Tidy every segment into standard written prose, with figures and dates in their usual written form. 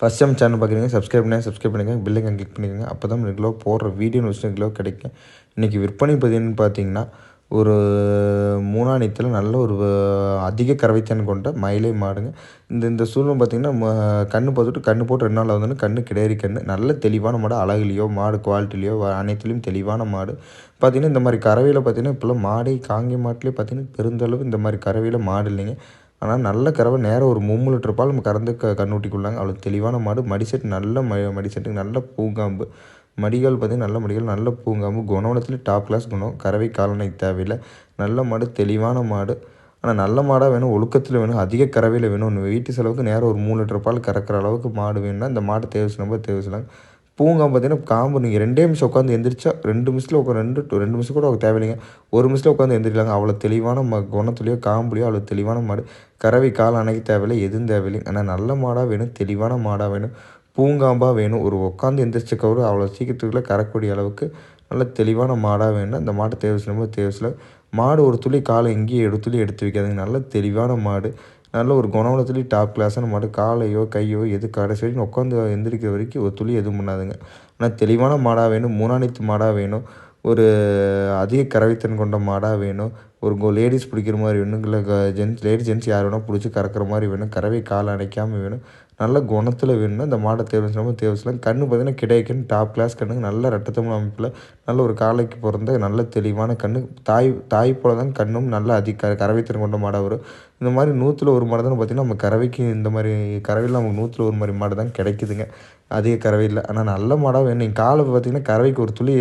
First time channel பார்க்குறீங்க subscribe பண்ணிக்கோங்க bell icon click பண்ணிக்கோங்க. அப்போ தான் ரெகுலராக போடுற வீடியோ நோட்டிஃபிகேஷன் ரெகுலராக கிடைக்கும். இன்றைக்கி விற்பனை பதிவுன்னு பார்த்தீங்கன்னா ஒரு மூணாணித்தில் நல்ல ஒரு அதிக கறவைத்திறன் கொண்ட மயிலை மாடுங்க. இந்த சூழ்நிலை பார்த்திங்கன்னா கன்று பார்த்துட்டு கன்று போட்டு 2 நாள் ஆகுதுன்னு கன்று கிடையாது. கன்று நல்ல தெளிவான மாடு, அழகுலையோ மாடு குவாலிட்டிலையோ அனைத்துலேயும் தெளிவான மாடு. பார்த்திங்கன்னா இந்த மாதிரி கறவையில் பார்த்திங்கன்னா இப்போல்லாம் மாடே காங்கேய மாட்டிலே பார்த்திங்கன்னா பெருந்தளவு இந்த மாதிரி கறவையில் மாடு இல்லைங்க. ஆனால் நல்ல கறவை நேரம் ஒரு 3 லிட்டர் பால் நம்ம கறந்து கன்னுட்டிக்குள்ளாங்க. அவ்வளோ தெளிவான மாடு. மடிசெட் நல்ல மடிசெட்டுக்கு நல்ல பூங்காம்பு. மடிகள் பார்த்திங்கன்னா நல்ல மடிகள், நல்ல பூங்காம்பு. குணவளத்துலேயும் டாப் கிளாஸ் குணம். கறவை கால்நடை தேவையில்லை. நல்ல மாடு, தெளிவான மாடு. ஆனால் நல்ல மாடாக வேணும், ஒழுக்கத்தில் வேணும், அதிக கறவையில் வேணும். வீட்டு செலவுக்கு நேரம் ஒரு 3 லிட்டர் பால் கறக்கிற அளவுக்கு மாடு வேணும்னா இந்த மாடு தேவை செய்யலாங்க. பூங்காம்பு பார்த்தீங்கன்னா காம்பு நீங்கள் 2 நிமிஷம் உட்காந்து எந்திரிச்சா 2 நிமிஷத்தில் உட்காந்து 2 நிமிஷம் கூட தேவையில்லைங்க. 1 நிமிஷத்தில் உட்காந்து எந்திரிக்கலாங்க. அவ்வளோ தெளிவான குணத்துலையோ காம்புலையோ அவ்வளோ தெளிவான மாடு. கறவை கால் அணைக்க தேவையில்லை, எதுவும் தேவையில்லைங்க. ஆனால் நல்ல மாடாக வேணும், தெளிவான மாடாக வேணும், பூங்காம்பாக வேணும். ஒரு உட்காந்து எந்திரிச்சக்கவர் அவ்வளோ சீக்கிரத்துக்குள்ளே கறக்கூடிய அளவுக்கு நல்ல தெளிவான மாடாக வேணும். அந்த மாட்டை தேவை செய்யலாம். மாடு ஒரு துளி காலை எங்கேயும் எடுத்து வைக்காதுங்க. நல்ல தெளிவான மாடு. நல்ல ஒரு குணவளத்துலேயும் டாப் கிளாஸான மாடு. காலையோ கையோ எது கடைசி வரைக்கும் உட்காந்து எந்திரிக்கிற வரைக்கும் ஒரு துளி எதுவும் பண்ணாதுங்க. ஆனால் தெளிவான மாடாக வேணும், மூணாணித்து மாடாக வேணும், ஒரு அதிக கறவைத்திறன் கொண்ட மாடாக வேணும், ஒரு லேடிஸ் பிடிக்கிற மாதிரி வேணும், இல்லை ஜென்ட்ஸ் யார் வேணால் பிடிச்சி கறக்கிற மாதிரி வேணும், கறவை காலை அணைக்காமல் வேணும், நல்ல குணத்தில் வேணும்னா இந்த மாடை தேவை செய்யலாம். கன்று பார்த்திங்கன்னா கிடைக்கன்னு டாப் கிளாஸ் கண்ணுங்க. நல்ல ரெட்டத்தமிழ் அமைப்பில் நல்ல ஒரு காலைக்கு பிறந்த நல்ல தெளிவான கன்று. தாய் போல் தான் கண்ணும் நல்ல கறவைத்திறன் கொண்ட மாடாக வரும். இந்த மாதிரி 100ல் 1 மாடு தான் பார்த்திங்கன்னா நம்ம கறவைக்கு இந்த மாதிரி கறவையில் நமக்கு 100ல் 1 மாதிரி மாடு தான் கிடைக்குதுங்க. அதிக கறவையில். ஆனால் நல்ல மாடாக வேணும். நீங்கள் காலை பார்த்திங்கன்னா கறவைக்கு ஒரு துளி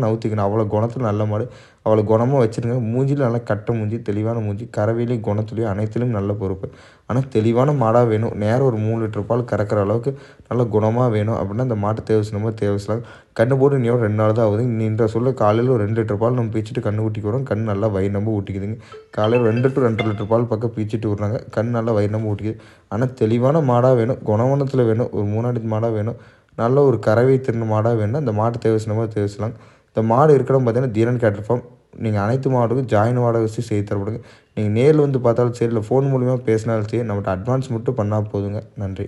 நவுத்திக்கணும். அவ்வளோ குணத்தில் நல்ல மாடு. அவ்வளோ குணமாக வச்சுருங்க. மூஞ்சியில் நல்லா கட்டை மூஞ்சி, தெளிவான மூஞ்சி, கறவையிலையும் குணத்துலையும் அனைத்துலையும் நல்ல பொறுப்பு. ஆனால் தெளிவான மாடாக வேணும். நேரம் ஒரு 3 லிட்டர் பால் கறக்கிற அளவுக்கு நல்ல குணமாக வேணும் அப்படின்னா அந்த மாட்டை தேவை செய்யலாம். கன்று போட்டு இன்னும் 2 நாள் தான் ஆகுது. நீன்ற சொல்ல காலையில் ஒரு 2 லிட்டர் பால் நம்ம பீச்சிட்டு கன்று ஊட்டிக்கு வரோம். கன்று நல்லா வயிறு நம்ப ஊட்டிக்குதுங்க. காலையில் 2 டு 2.5 லிட்டர் பால் பக்கம் பீச்சிட்டு விட்றாங்க. கன்று நல்லா வயிறு நம்ப ஊட்டிக்குது. ஆனால் தெளிவான மாடாக வேணும், குணவனத்தில் வேணும், ஒரு மூணாடி மாடாக வேணும், நல்ல ஒரு கறவை திறன் மாடாக வேணும். அந்த மாட்டை தேவை செய்யலாம். இந்த மாடு இருக்கிற பார்த்தீங்கன்னா தீரன் கேட்டல் ஃபார்ம். நீங்கள் அனைத்து மாடுக்கும் ஜாயின் வாடகை வச்சு செய்து தரப்படுங்க. நீங்கள் நேரில் வந்து பார்த்தாலும் சரி, இல்லை ஃபோன் மூலிமா பேசினாலும் சரி, நம்மகிட்ட அட்வான்ஸ் மட்டும் பண்ணால் போதுங்க. நன்றி.